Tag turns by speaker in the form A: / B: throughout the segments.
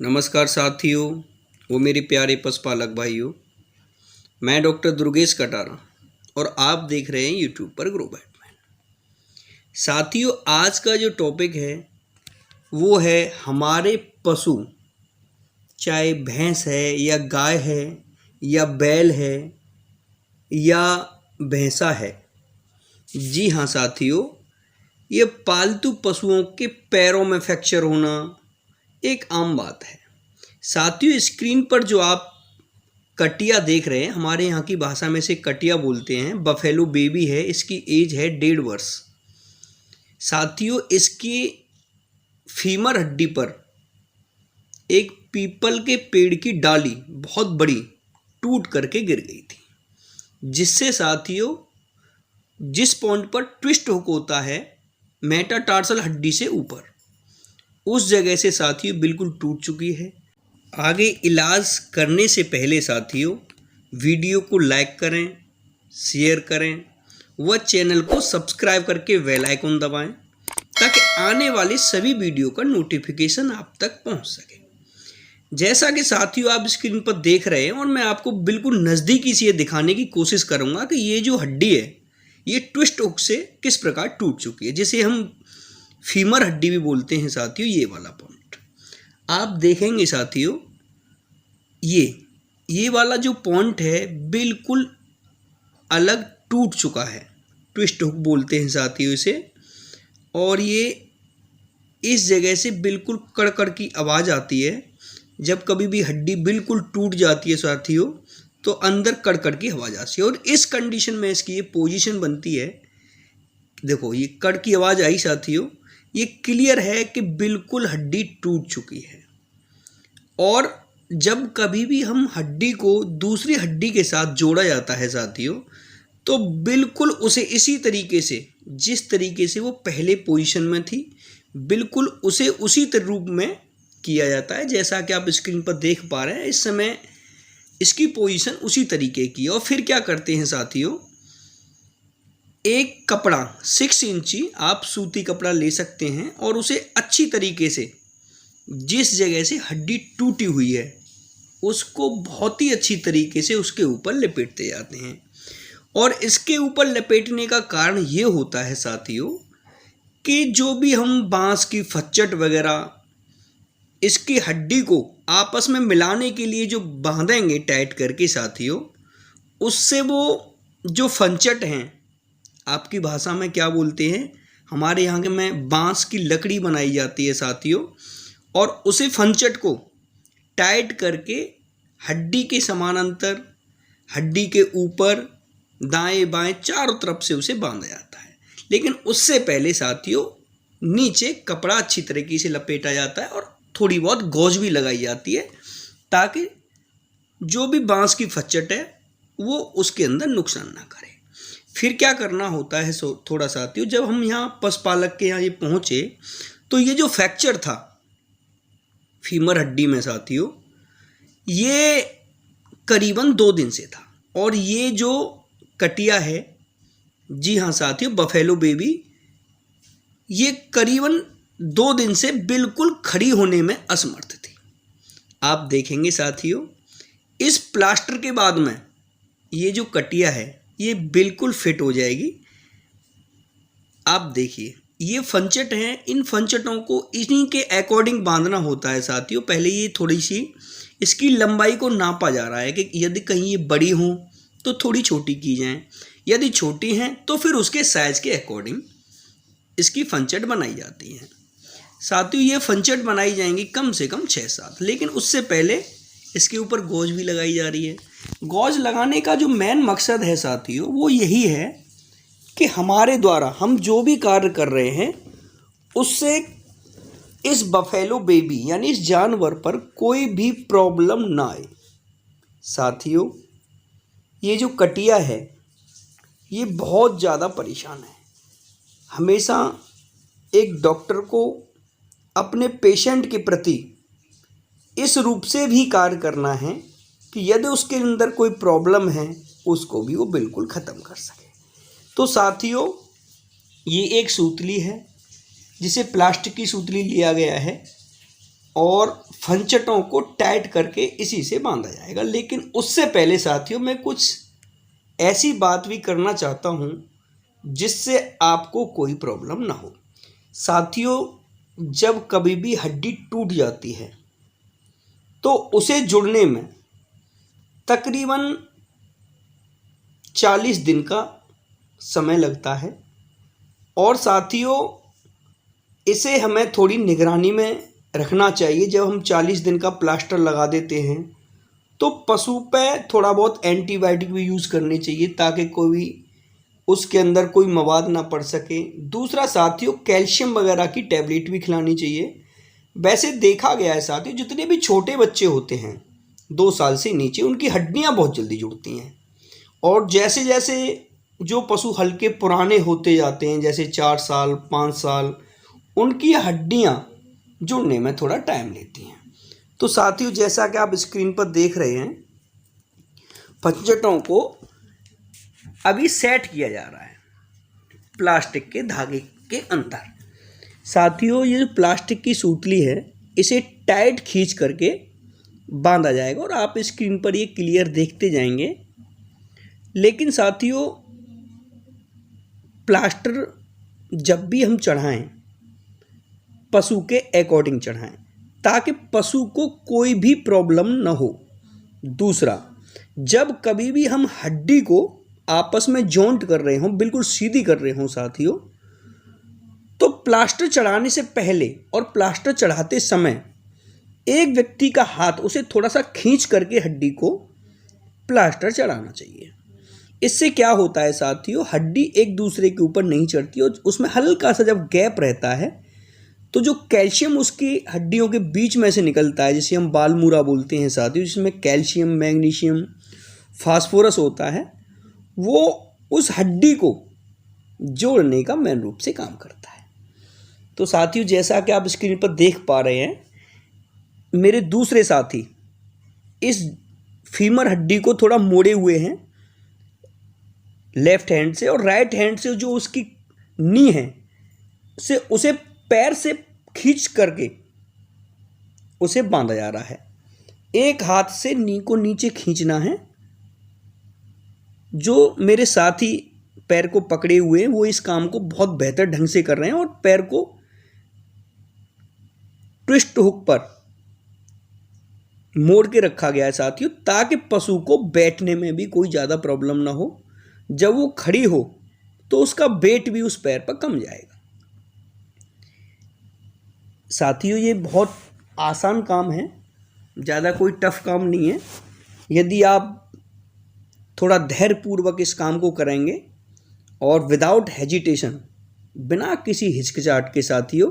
A: नमस्कार साथियों, वो मेरे प्यारे पशुपालक भाइयों। मैं डॉक्टर दुर्गेश कटारा और आप देख रहे हैं यूट्यूब पर ग्रो बैटमैन। साथियों, आज का जो टॉपिक है वो है हमारे पशु, चाहे भैंस है या गाय है या बैल है या भैंसा है। जी हाँ साथियों, ये पालतू पशुओं के पैरों में फ्रैक्चर होना एक आम बात है। साथियों, स्क्रीन पर जो आप कटिया देख रहे हैं, हमारे यहाँ की भाषा में से कटिया बोलते हैं। बफेलो बेबी है, इसकी एज है 1.5 वर्ष। साथियों, इसकी फीमर हड्डी पर एक पीपल के पेड़ की डाली बहुत बड़ी टूट करके गिर गई थी, जिससे साथियों जिस पॉइंट पर ट्विस्ट हुक होता है मेटाटार्सल हड्डी से ऊपर, उस जगह से साथियों बिल्कुल टूट चुकी है। आगे इलाज करने से पहले साथियों वीडियो को लाइक करें, शेयर करें व चैनल को सब्सक्राइब करके बेल आइकन दबाएं ताकि आने वाले सभी वीडियो का नोटिफिकेशन आप तक पहुंच सके। जैसा कि साथियों आप स्क्रीन पर देख रहे हैं और मैं आपको बिल्कुल नज़दीकी से ये दिखाने की कोशिश करूंगा कि ये जो हड्डी है ये ट्विस्ट हुक से किस प्रकार टूट चुकी है, जिसे हम फीमर हड्डी भी बोलते हैं साथियों। ये वाला पॉइंट आप देखेंगे साथियों, ये वाला जो पॉइंट है बिल्कुल अलग टूट चुका है, ट्विस्ट हुक बोलते हैं साथियों इसे। और ये इस जगह से बिल्कुल कड़कड़ की आवाज़ आती है। जब कभी भी हड्डी बिल्कुल टूट जाती है साथियों तो अंदर कड़कड़ की आवाज़ आती है, और इस कंडीशन में इसकी ये पोजीशन बनती है। देखो, ये कड़ की आवाज़ आई साथियों, ये क्लियर है कि बिल्कुल हड्डी टूट चुकी है। और जब कभी भी हम हड्डी को दूसरी हड्डी के साथ जोड़ा जाता है साथियों, तो बिल्कुल उसे इसी तरीके से, जिस तरीके से वो पहले पोजीशन में थी, बिल्कुल उसे उसी रूप में किया जाता है। जैसा कि आप स्क्रीन पर देख पा रहे हैं, इस समय इसकी पोजीशन उसी तरीके की है। और फिर क्या करते हैं साथियों, एक कपड़ा 6 इंची आप सूती कपड़ा ले सकते हैं और उसे अच्छी तरीके से जिस जगह से हड्डी टूटी हुई है उसको बहुत ही अच्छी तरीके से उसके ऊपर लपेटते जाते हैं। और इसके ऊपर लपेटने का कारण ये होता है साथियों कि जो भी हम बांस की फच्चट वगैरह इसकी हड्डी को आपस में मिलाने के लिए जो बांधेंगे टाइट करके साथियों, उससे वो जो फंचट हैं, आपकी भाषा में क्या बोलते हैं, हमारे यहाँ के में बांस की लकड़ी बनाई जाती है साथियों, और उसे फंचट को टाइट करके हड्डी के समानांतर, हड्डी के ऊपर, दाएं बाएं चारों तरफ से उसे बांधा जाता है। लेकिन उससे पहले साथियों नीचे कपड़ा अच्छी तरीके से लपेटा जाता है और थोड़ी बहुत गौज भी लगाई जाती है, ताकि जो भी बांस की फच्चट है वो उसके अंदर नुकसान ना करे। फिर क्या करना होता है थोड़ा साथियों, जब हम यहाँ पशुपालक के यहाँ ये पहुँचे तो ये जो फ्रैक्चर था फीमर हड्डी में साथियों, ये करीबन 2 दिन से था। और ये जो कटिया है, जी हाँ साथियों, बफेलो बेबी, ये करीबन 2 दिन से बिल्कुल खड़ी होने में असमर्थ थी। आप देखेंगे साथियों, इस प्लास्टर के बाद में ये जो कटिया है ये बिल्कुल फिट हो जाएगी। आप देखिए, ये फंचट हैं, इन फंचटों को इन्हीं के अकॉर्डिंग बांधना होता है साथियों। पहले ये थोड़ी सी इसकी लंबाई को नापा जा रहा है कि यदि कहीं ये बड़ी हों तो थोड़ी छोटी की जाएं, यदि छोटी हैं तो फिर उसके साइज़ के अकॉर्डिंग इसकी फंचट बनाई जाती हैं साथियों। ये फंचट बनाई जाएंगी कम से कम 6-7, लेकिन उससे पहले इसके ऊपर गौज भी लगाई जा रही है। गौज लगाने का जो मेन मकसद है साथियों वो यही है कि हमारे द्वारा हम जो भी कार्य कर रहे हैं उससे इस बफेलो बेबी यानी इस जानवर पर कोई भी प्रॉब्लम ना आए। साथियों, ये जो कटिया है ये बहुत ज़्यादा परेशान है। हमेशा एक डॉक्टर को अपने पेशेंट के प्रति इस रूप से भी कार्य करना है कि यदि उसके अंदर कोई प्रॉब्लम है उसको भी वो बिल्कुल ख़त्म कर सके। तो साथियों, ये एक सूतली है जिसे प्लास्टिक की सूतली लिया गया है और फंचटों को टाइट करके इसी से बांधा जाएगा। लेकिन उससे पहले साथियों मैं कुछ ऐसी बात भी करना चाहता हूँ जिससे आपको कोई प्रॉब्लम ना हो। साथियों, जब कभी भी हड्डी टूट जाती है तो उसे जुड़ने में तकरीबन 40 दिन का समय लगता है और साथियों इसे हमें थोड़ी निगरानी में रखना चाहिए। जब हम 40 दिन का प्लास्टर लगा देते हैं तो पशु पे थोड़ा बहुत एंटीबायोटिक भी यूज़ करनी चाहिए ताकि कोई उसके अंदर कोई मवाद ना पड़ सके। दूसरा साथियों, कैल्शियम वगैरह की टैबलेट भी खिलानी चाहिए। वैसे देखा गया है साथियों, जितने भी छोटे बच्चे होते हैं 2 साल से नीचे, उनकी हड्डियां बहुत जल्दी जुड़ती हैं और जैसे जैसे जो पशु हल्के पुराने होते जाते हैं, जैसे 4 साल 5 साल, उनकी हड्डियां जुड़ने में थोड़ा टाइम लेती हैं। तो साथियों, जैसा कि आप स्क्रीन पर देख रहे हैं, फंचटों को अभी सेट किया जा रहा है प्लास्टिक के धागे के अंदर। साथियों, ये जो प्लास्टिक की सूतली है इसे टाइट खींच करके बांधा जाएगा और आप स्क्रीन पर ये क्लियर देखते जाएंगे। लेकिन साथियों, प्लास्टर जब भी हम चढ़ाएं पशु के अकॉर्डिंग चढ़ाएं ताकि पशु को कोई भी प्रॉब्लम न हो। दूसरा, जब कभी भी हम हड्डी को आपस में जॉइंट कर रहे हों, बिल्कुल सीधी कर रहे हों साथियों, तो प्लास्टर चढ़ाने से पहले और प्लास्टर चढ़ाते समय एक व्यक्ति का हाथ उसे थोड़ा सा खींच करके हड्डी को प्लास्टर चढ़ाना चाहिए। इससे क्या होता है साथियों, हड्डी एक दूसरे के ऊपर नहीं चढ़ती और उसमें हल्का सा जब गैप रहता है तो जो कैल्शियम उसकी हड्डियों के बीच में से निकलता है, जिसे हम बालमूरा बोलते हैं साथियों, जिसमें कैल्शियम, मैग्नीशियम, फास्फोरस होता है, वो उस हड्डी को जोड़ने का मेन रूप से काम करता है। तो साथियों, जैसा कि आप स्क्रीन पर देख पा रहे हैं, मेरे दूसरे साथी इस फीमर हड्डी को थोड़ा मोड़े हुए हैं लेफ्ट हैंड से, और राइट हैंड से जो उसकी नी है से उसे पैर से खींच करके उसे बांधा जा रहा है। एक हाथ से नी को नीचे खींचना है। जो मेरे साथी पैर को पकड़े हुए हैं वो इस काम को बहुत बेहतर ढंग से कर रहे हैं और पैर को ट्विस्ट हुक पर मोड़ के रखा गया है साथियों, ताकि पशु को बैठने में भी कोई ज़्यादा प्रॉब्लम ना हो। जब वो खड़ी हो तो उसका वेट भी उस पैर पर कम जाएगा। साथियों, ये बहुत आसान काम है, ज़्यादा कोई टफ काम नहीं है। यदि आप थोड़ा धैर्यपूर्वक इस काम को करेंगे और विदाउट हेजिटेशन, बिना किसी हिचकिचाहट के साथियों,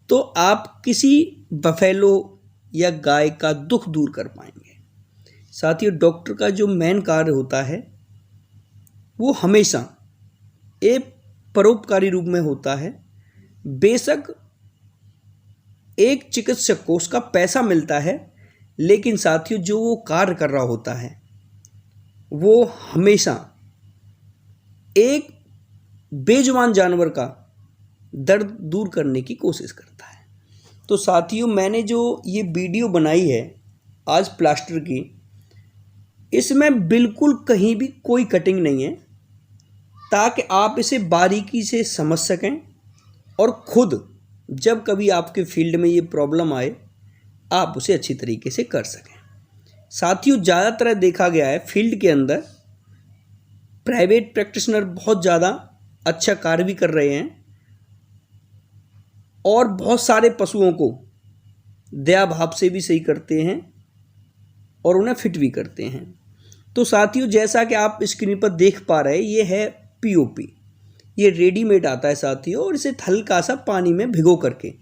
A: तो आप किसी बफेलो या गाय का दुख दूर कर पाएंगे। साथियों, डॉक्टर का जो मेन कार्य होता है वो हमेशा एक परोपकारी रूप में होता है। बेशक एक चिकित्सक को उसका पैसा मिलता है, लेकिन साथियों जो वो कार्य कर रहा होता है वो हमेशा एक बेजुबान जानवर का दर्द दूर करने की कोशिश करता है। तो साथियों, मैंने जो ये वीडियो बनाई है आज प्लास्टर की, इसमें बिल्कुल कहीं भी कोई कटिंग नहीं है, ताकि आप इसे बारीकी से समझ सकें और खुद जब कभी आपके फील्ड में ये प्रॉब्लम आए आप उसे अच्छी तरीके से कर सकें। साथियों, ज़्यादातर देखा गया है फील्ड के अंदर प्राइवेट प्रैक्टिशनर बहुत ज़्यादा अच्छा कार्य भी कर रहे हैं और बहुत सारे पशुओं को दया भाव से भी सही करते हैं और उन्हें फिट भी करते हैं। तो साथियों, जैसा कि आप स्क्रीन पर देख पा रहे हैं, ये है पीओपी। ये रेडीमेड आता है साथियों, और इसे हल्का सा पानी में भिगो करके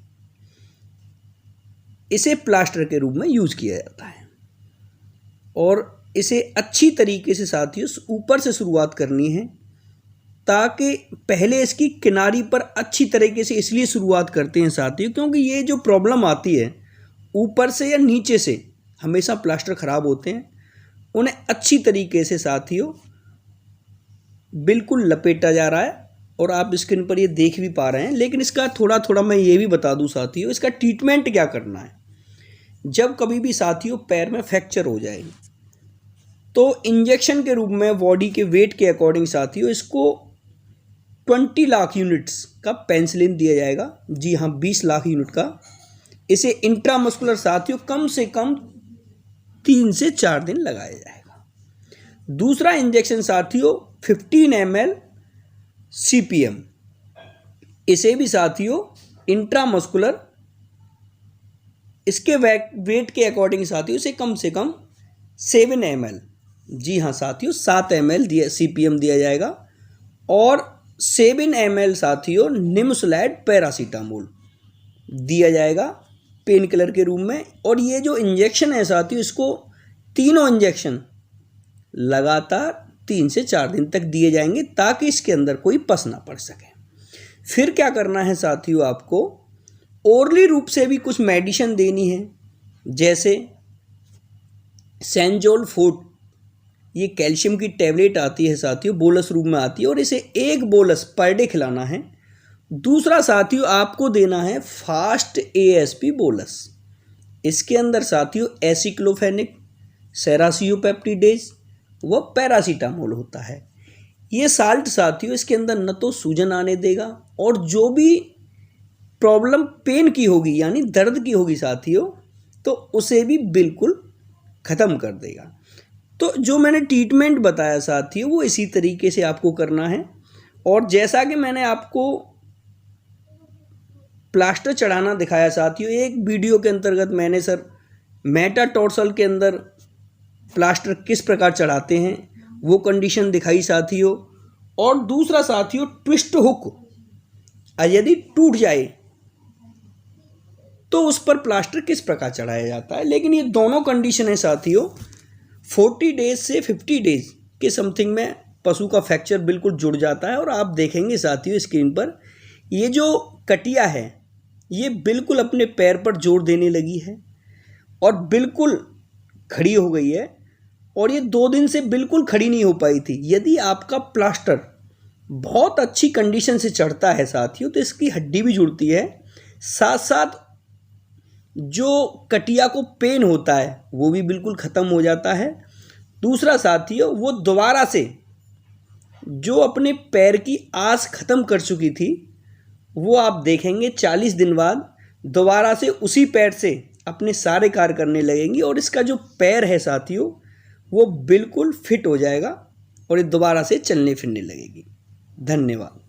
A: इसे प्लास्टर के रूप में यूज़ किया जाता है। और इसे अच्छी तरीके से साथियों ऊपर से शुरुआत करनी है, ताकि पहले इसकी किनारी पर अच्छी तरीके से इसलिए शुरुआत करते हैं साथियों, क्योंकि ये जो प्रॉब्लम आती है ऊपर से या नीचे से हमेशा प्लास्टर ख़राब होते हैं। उन्हें अच्छी तरीके से साथियों बिल्कुल लपेटा जा रहा है और आप स्क्रीन पर ये देख भी पा रहे हैं। लेकिन इसका थोड़ा थोड़ा मैं ये भी बता दूं साथियों, इसका ट्रीटमेंट क्या करना है। जब कभी भी साथियों पैर में फ्रैक्चर हो जाए तो इंजेक्शन के रूप में बॉडी के वेट के अकॉर्डिंग साथियों इसको 20 लाख यूनिट्स का पेनिसिलिन दिया जाएगा। जी हाँ, 20 लाख यूनिट का। इसे इंट्रामस्कुलर साथियों कम से कम 3 से 4 दिन लगाया जाएगा। दूसरा इंजेक्शन साथियों 15 ml CPM, इसे भी साथियों इंट्रामस्कुलर इसके वेट के अकॉर्डिंग साथियों इसे कम से कम 7 ml, जी हाँ साथियों 7 ml CPM दिया जाएगा। और 7 ml साथियों निम्सोलाइड पैरासीटामोल दिया जाएगा पेन किलर के रूप में। और ये जो इंजेक्शन है साथियों इसको तीनों इंजेक्शन लगातार 3 से 4 दिन तक दिए जाएंगे ताकि इसके अंदर कोई पस ना पड़ सके। फिर क्या करना है साथियों, आपको ओरली रूप से भी कुछ मेडिसिन देनी है, जैसे सेंजोल 4, ये कैल्शियम की टैबलेट आती है साथियों, बोलस रूप में आती है और इसे 1 बोलस पर डे खिलाना है। दूसरा साथियों आपको देना है फास्ट ASP बोलस, इसके अंदर साथियों एसिक्लोफेनिक, सेरासियोपेप्टिडेज व पैरासीटामोल होता है। ये साल्ट साथियों इसके अंदर न तो सूजन आने देगा और जो भी प्रॉब्लम पेन की होगी यानी दर्द की होगी साथियों तो उसे भी बिल्कुल ख़त्म कर देगा। तो जो मैंने ट्रीटमेंट बताया साथियों वो इसी तरीके से आपको करना है। और जैसा कि मैंने आपको प्लास्टर चढ़ाना दिखाया साथियों, एक वीडियो के अंतर्गत मैंने सर मेटाटार्सल के अंदर प्लास्टर किस प्रकार चढ़ाते हैं वो कंडीशन दिखाई साथियों। और दूसरा साथियों ट्विस्ट हुक यदि टूट जाए तो उस पर प्लास्टर किस प्रकार चढ़ाया जाता है। लेकिन ये दोनों कंडीशन है साथियों 40 डेज से 50 डेज के समथिंग में पशु का फ्रैक्चर बिल्कुल जुड़ जाता है। और आप देखेंगे साथियों स्क्रीन पर ये जो कटिया है ये बिल्कुल अपने पैर पर जोर देने लगी है और बिल्कुल खड़ी हो गई है। और ये 2 दिन से बिल्कुल खड़ी नहीं हो पाई थी। यदि आपका प्लास्टर बहुत अच्छी कंडीशन से चढ़ता है साथियों तो इसकी हड्डी भी जुड़ती है, साथ साथ जो कटिया को पेन होता है वो भी बिल्कुल ख़त्म हो जाता है। दूसरा साथियों वो दोबारा से जो अपने पैर की आस ख़त्म कर चुकी थी वो आप देखेंगे 40 दिन बाद दोबारा से उसी पैर से अपने सारे कार्य करने लगेंगी और इसका जो पैर है साथियों वो बिल्कुल फिट हो जाएगा और ये दोबारा से चलने फिरने लगेगी। धन्यवाद।